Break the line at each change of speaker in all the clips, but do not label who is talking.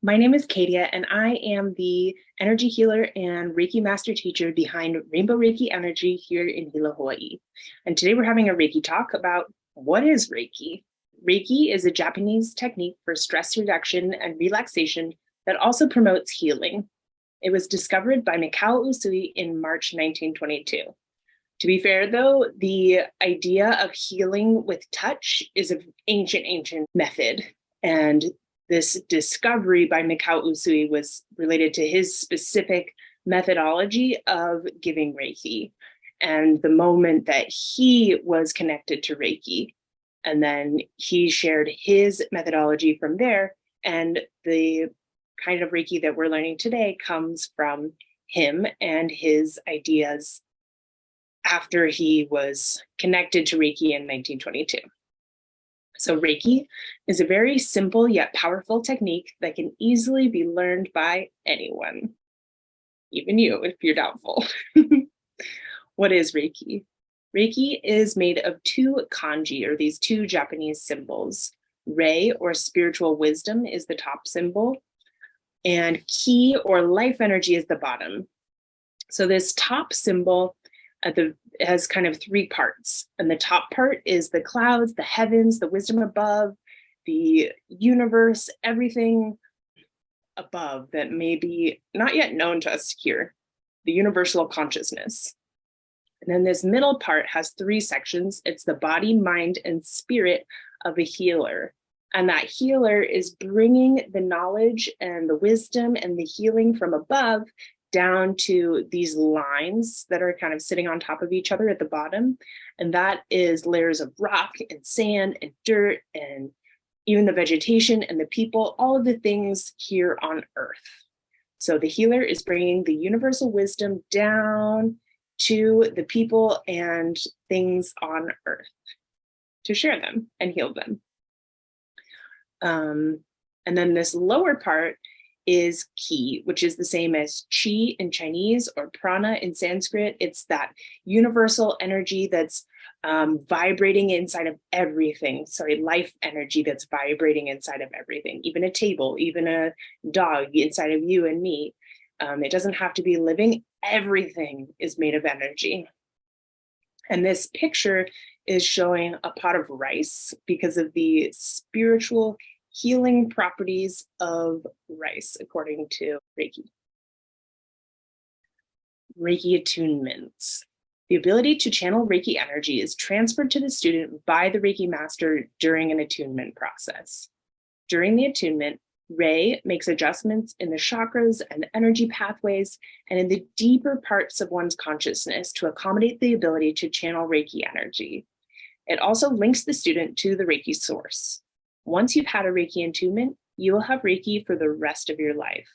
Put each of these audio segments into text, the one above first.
My name is Katia, and I am the energy healer and Reiki master teacher behind Rainbow Reiki Energy here in Hilo, Hawaii. And today we're having a Reiki talk about what is Reiki. Reiki is a Japanese technique for stress reduction and relaxation that also promotes healing. It was discovered by Mikao Usui in March 1922. To be fair, though, the idea of healing with touch is an ancient method. And this discovery by Mikao Usui was related to his specific methodology of giving Reiki and the moment that he was connected to Reiki. And then he shared his methodology from there. And the kind of Reiki that we're learning today comes from him and his ideas after he was connected to Reiki in 1922. So Reiki is a very simple yet powerful technique that can easily be learned by anyone, even you if you're doubtful. What is Reiki? Reiki is made of two kanji, or these two Japanese symbols. Rei, or spiritual wisdom, is the top symbol, and ki, or life energy, is the bottom. So this top symbol has kind of three parts. And the top part is the clouds, the heavens, the wisdom above, the universe, everything above that may be not yet known to us here, the universal consciousness. And then this middle part has three sections. It's the body, mind, and spirit of a healer. And that healer is bringing the knowledge and the wisdom and the healing from above down to these lines that are kind of sitting on top of each other at the bottom. And that is layers of rock and sand and dirt and even the vegetation and the people, all of the things here on Earth. So the healer is bringing the universal wisdom down to the people and things on Earth to share them and heal them. And then this lower part is ki, which is the same as chi in Chinese or prana in Sanskrit. It's that universal energy that's vibrating inside of everything. Life energy that's vibrating inside of everything, even a table, even a dog inside of you and me. It doesn't have to be living. Everything is made of energy. And this picture is showing a pot of rice because of the spiritual healing properties of rice, according to Reiki. Reiki attunements. The ability to channel Reiki energy is transferred to the student by the Reiki master during an attunement process. During the attunement, Rei makes adjustments in the chakras and energy pathways and in the deeper parts of one's consciousness to accommodate the ability to channel Reiki energy. It also links the student to the Reiki source. Once you've had a Reiki attunement, you will have Reiki for the rest of your life.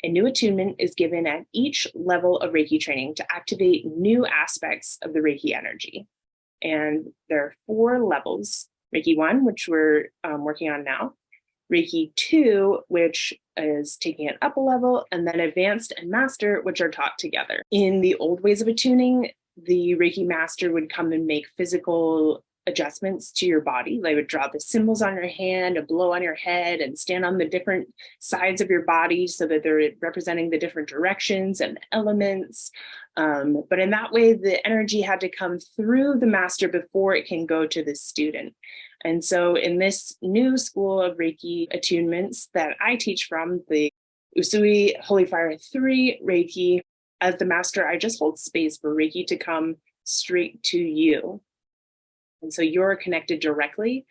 A new attunement is given at each level of Reiki training to activate new aspects of the Reiki energy. And there are 4 levels: Reiki 1, which we're working on now, Reiki 2, which is taking it up a level, and then Advanced and Master, which are taught together. In the old ways of attuning, the Reiki master would come and make physical adjustments to your body. They would draw the symbols on your hand, a blow on your head, and stand on the different sides of your body so that they're representing the different directions and elements. But in that way, the energy had to come through the master before it can go to the student. And so in this new school of Reiki attunements that I teach from, the Usui Holy Fire 3 Reiki, as the master, I just hold space for Reiki to come straight to you. And so you're connected directly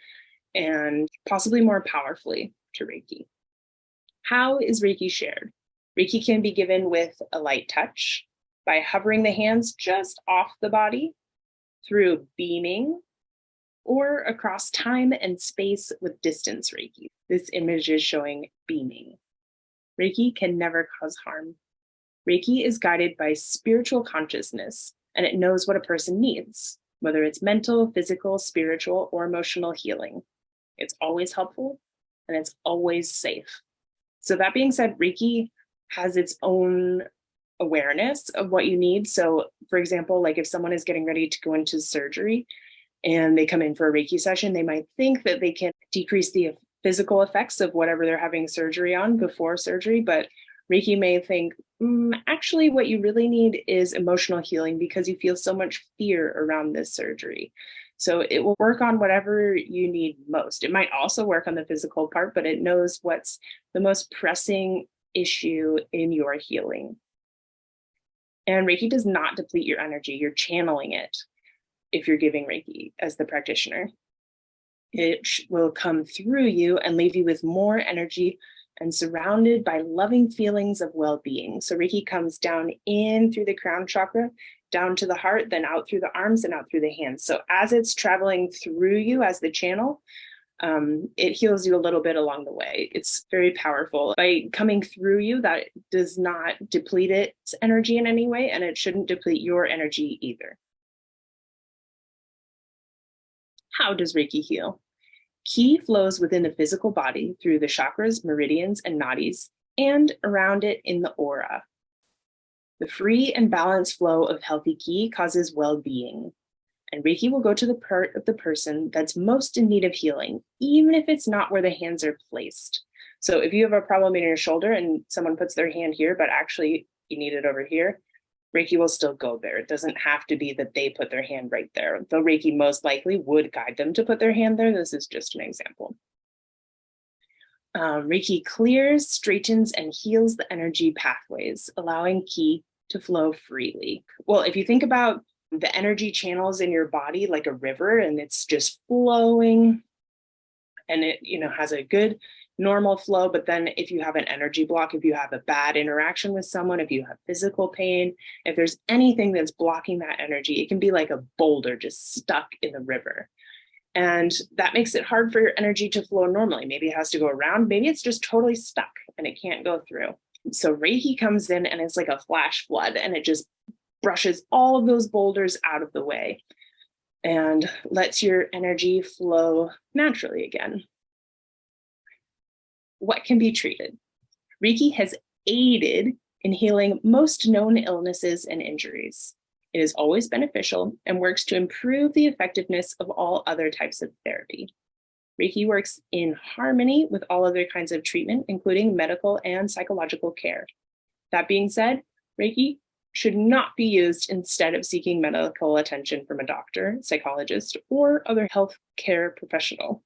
and possibly more powerfully to Reiki. How is Reiki shared? Reiki can be given with a light touch, by hovering the hands just off the body, through beaming, or across time and space with distance Reiki. This image is showing beaming. Reiki can never cause harm. Reiki is guided by spiritual consciousness, and it knows what a person needs, whether it's mental, physical, spiritual, or emotional healing. It's always helpful, and it's always safe. So that being said, Reiki has its own awareness of what you need. So for example, like if someone is getting ready to go into surgery and they come in for a Reiki session, they might think that they can decrease the physical effects of whatever they're having surgery on before surgery, but Reiki may think, actually, what you really need is emotional healing because you feel so much fear around this surgery. So it will work on whatever you need most. It might also work on the physical part, but it knows what's the most pressing issue in your healing. And Reiki does not deplete your energy. You're channeling it if you're giving Reiki as the practitioner. It will come through you and leave you with more energy and surrounded by loving feelings of well-being. So Reiki comes down in through the crown chakra, down to the heart, then out through the arms and out through the hands. So as it's traveling through you as the channel, it heals you a little bit along the way. It's very powerful. By coming through you, that does not deplete its energy in any way, and it shouldn't deplete your energy either. How does Reiki heal? Ki flows within the physical body through the chakras, meridians, and nadis, and around it in the aura. The free and balanced flow of healthy ki causes well-being, and Reiki will go to the part of the person that's most in need of healing, even if it's not where the hands are placed. So if you have a problem in your shoulder and someone puts their hand here, but actually you need it over here, Reiki will still go there. It doesn't have to be that they put their hand right there, though Reiki most likely would guide them to put their hand there. This is just an example. Reiki clears, straightens, and heals the energy pathways, allowing ki to flow freely. Well, if you think about the energy channels in your body like a river, and it's just flowing, and it has a good normal flow, but then if you have an energy block, if you have a bad interaction with someone, if you have physical pain, if there's anything that's blocking that energy, it can be like a boulder just stuck in the river. And that makes it hard for your energy to flow normally. Maybe it has to go around, maybe it's just totally stuck and it can't go through. So Reiki comes in and it's like a flash flood, and it just brushes all of those boulders out of the way and lets your energy flow naturally again. What can be treated? Reiki has aided in healing most known illnesses and injuries. It is always beneficial and works to improve the effectiveness of all other types of therapy. Reiki works in harmony with all other kinds of treatment, including medical and psychological care. That being said, Reiki should not be used instead of seeking medical attention from a doctor, psychologist, or other health care professional.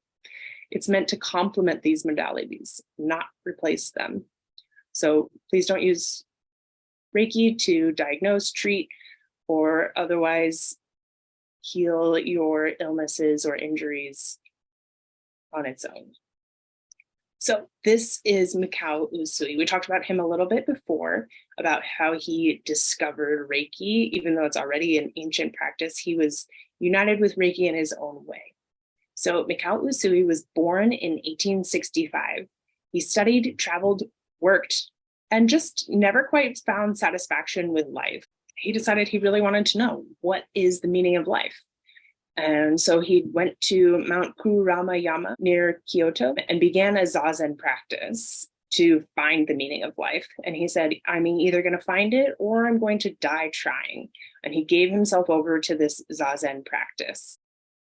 It's meant to complement these modalities, not replace them. So please don't use Reiki to diagnose, treat, or otherwise heal your illnesses or injuries on its own. So this is Mikao Usui. We talked about him a little bit before, about how he discovered Reiki. Even though it's already an ancient practice, he was united with Reiki in his own way. So Mikao Usui was born in 1865. He studied, traveled, worked, and just never quite found satisfaction with life. He decided he really wanted to know, what is the meaning of life? And so he went to Mount Kuramayama near Kyoto and began a Zazen practice to find the meaning of life. And he said, I'm either going to find it or I'm going to die trying. And he gave himself over to this Zazen practice.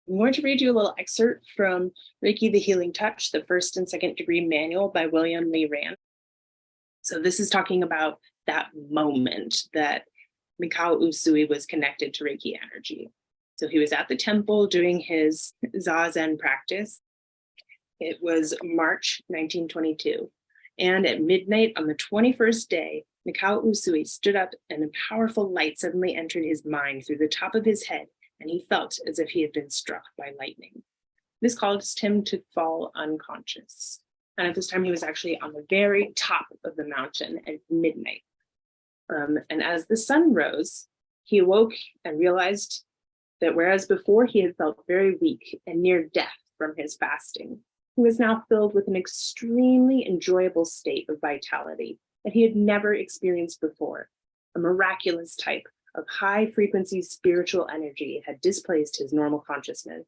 I'm going to read you a little excerpt from Reiki, the Healing Touch, the first and second degree manual by William Lee Rand. So this is talking about that moment that Mikao Usui was connected to Reiki energy. So he was at the temple doing his Zazen practice. It was March 1922. And at midnight on the 21st day, Mikao Usui stood up and a powerful light suddenly entered his mind through the top of his head, and he felt as if he had been struck by lightning. This caused him to fall unconscious. And at this time, he was actually on the very top of the mountain at midnight. And as the sun rose, he awoke and realized that whereas before he had felt very weak and near death from his fasting, he was now filled with an extremely enjoyable state of vitality that he had never experienced before. A miraculous type of high-frequency spiritual energy had displaced his normal consciousness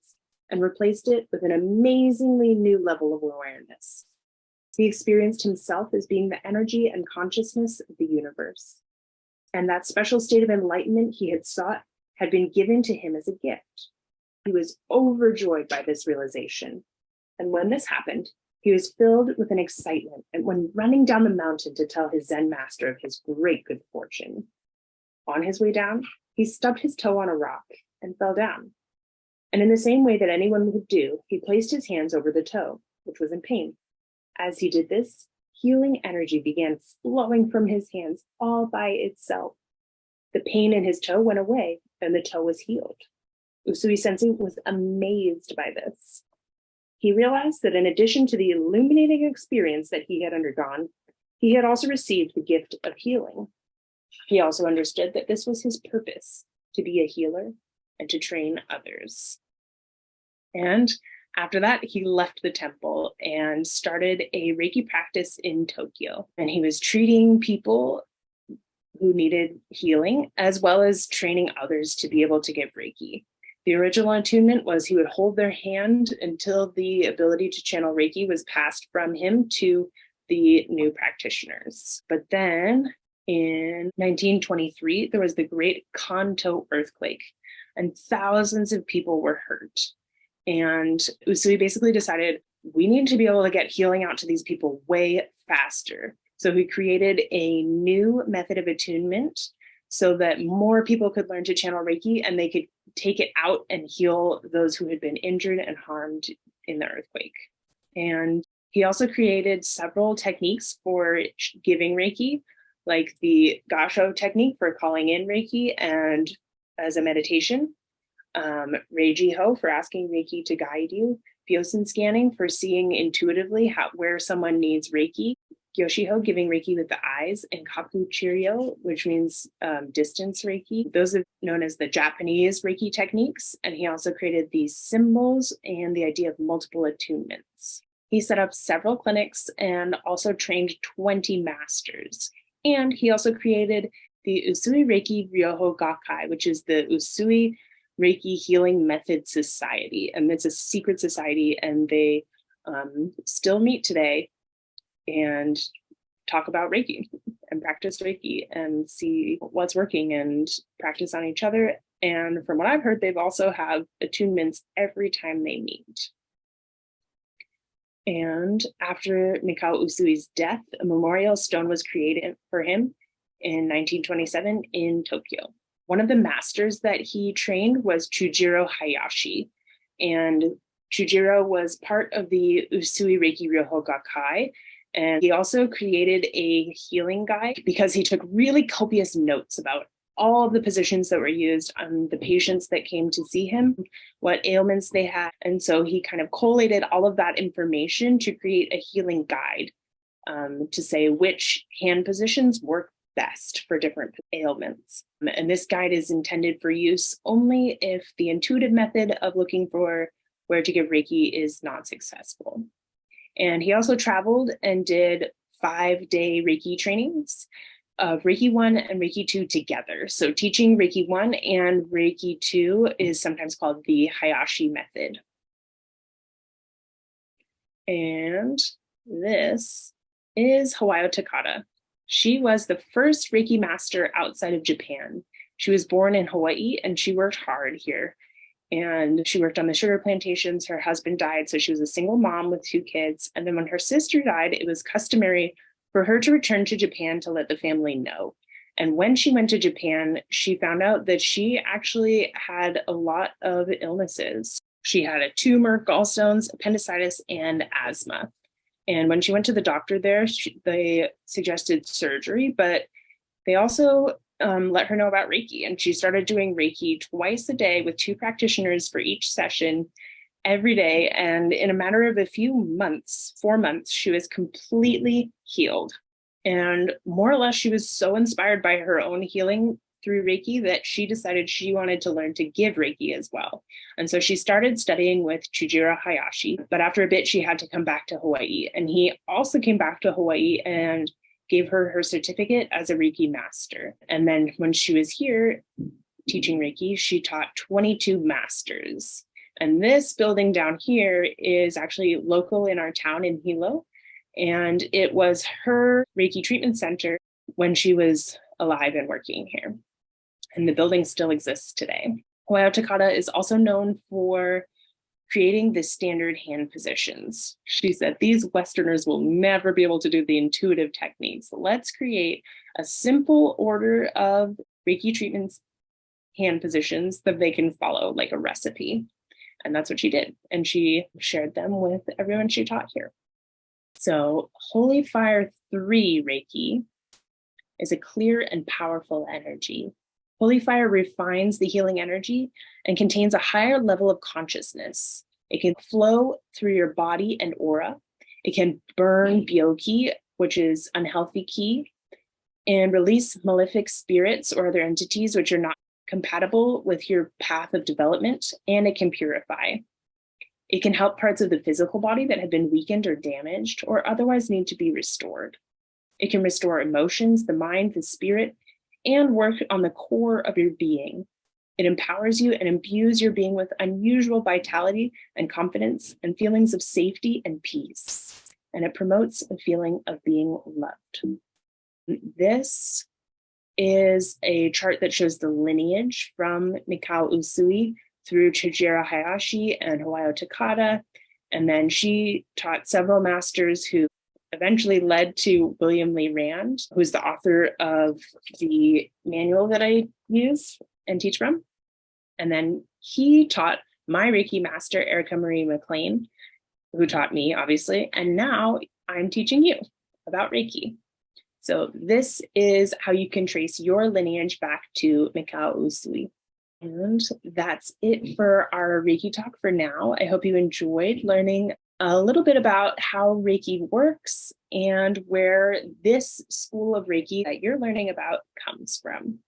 and replaced it with an amazingly new level of awareness. He experienced himself as being the energy and consciousness of the universe. And that special state of enlightenment he had sought had been given to him as a gift. He was overjoyed by this realization. And when this happened, He was filled with an excitement and when running down the mountain to tell his Zen master of his great good fortune. On his way down, he stubbed his toe on a rock and fell down. And in the same way that anyone would do, he placed his hands over the toe, which was in pain. As he did this, healing energy began flowing from his hands all by itself. The pain in his toe went away, and the toe was healed. Usui Sensei was amazed by this. He realized that in addition to the illuminating experience that he had undergone, he had also received the gift of healing. He also understood that this was his purpose, to be a healer and to train others. And after that, he left the temple and started a Reiki practice in Tokyo. And he was treating people who needed healing, as well as training others to be able to give Reiki. The original attunement was he would hold their hand until the ability to channel Reiki was passed from him to the new practitioners. But then in 1923, there was the Great Kanto earthquake, and thousands of people were hurt. And Usui basically decided, we need to be able to get healing out to these people way faster. So he created a new method of attunement so that more people could learn to channel Reiki and they could take it out and heal those who had been injured and harmed in the earthquake. And he also created several techniques for giving Reiki, like the Gasho technique for calling in Reiki and as a meditation, Reiji Ho for asking Reiki to guide you, Fyosin scanning for seeing intuitively where someone needs Reiki, Gyoshiho giving Reiki with the eyes, and Kaku Chiryo, which means distance Reiki. Those are known as the Japanese Reiki techniques. And he also created these symbols and the idea of multiple attunements. He set up several clinics and also trained 20 masters. And he also created the Usui Reiki Ryoho Gakkai, which is the Usui Reiki Healing Method Society. And it's a secret society, and they still meet today and talk about Reiki and practice Reiki and see what's working and practice on each other. And from what I've heard, they've also have attunements every time they meet. And after Mikao Usui's death, a memorial stone was created for him in 1927 in Tokyo. One of the masters that he trained was Chujiro Hayashi. And Chujiro was part of the Usui Reiki Ryoho Gakkai. And he also created a healing guide because he took really copious notes about all of the positions that were used on the patients that came to see him, what ailments they had. And so he kind of collated all of that information to create a healing guide to say which hand positions work best for different ailments. And this guide is intended for use only if the intuitive method of looking for where to give Reiki is not successful. And he also traveled and did 5-day Reiki trainings of Reiki 1 and Reiki 2 together. So teaching Reiki 1 and Reiki 2 is sometimes called the Hayashi method. And this is Hawayo Takata. She was the first Reiki master outside of Japan. She was born in Hawaii and she worked hard here. And she worked on the sugar plantations. Her husband died, so she was a single mom with 2 kids. And then when her sister died, it was customary for her to return to Japan to let the family know. And when she went to Japan, she found out that she actually had a lot of illnesses. She had a tumor, gallstones, appendicitis, and asthma. And when she went to the doctor there, they suggested surgery, but they also let her know about Reiki. And she started doing Reiki twice a day with 2 practitioners for each session every day. And in a matter of a few months, 4 months, she was completely healed. And more or less, she was so inspired by her own healing through Reiki that she decided she wanted to learn to give Reiki as well. And so she started studying with Chujiro Hayashi. But after a bit, she had to come back to Hawaii. And he also came back to Hawaii and gave her her certificate as a Reiki master. And then when she was here teaching Reiki, she taught 22 masters. And this building down here is actually local in our town in Hilo. And it was her Reiki treatment center when she was alive and working here. And the building still exists today. Hawayo Takata is also known for creating the standard hand positions. She said, these Westerners will never be able to do the intuitive techniques. Let's create a simple order of Reiki treatments, hand positions that they can follow like a recipe. And that's what she did. And she shared them with everyone she taught here. So Holy Fire 3 Reiki is a clear and powerful energy. Holy Fire refines the healing energy and contains a higher level of consciousness. It can flow through your body and aura. It can burn byoki, which is unhealthy ki, and release malefic spirits or other entities which are not compatible with your path of development, and it can purify. It can help parts of the physical body that have been weakened or damaged or otherwise need to be restored. It can restore emotions, the mind, the spirit, and work on the core of your being. It empowers you and imbues your being with unusual vitality and confidence and feelings of safety and peace. And it promotes a feeling of being loved. This is a chart that shows the lineage from Mikao Usui through Chijiro Hayashi and Hawayo Takada. And then she taught several masters who eventually led to William Lee Rand, who's the author of the manual that I use and teach from. And then he taught my Reiki master, Erica Marie McLean, who taught me, obviously. And now I'm teaching you about Reiki. So this is how you can trace your lineage back to Mikao Usui. And that's it for our Reiki talk for now. I hope you enjoyed learning a little bit about how Reiki works and where this school of Reiki that you're learning about comes from.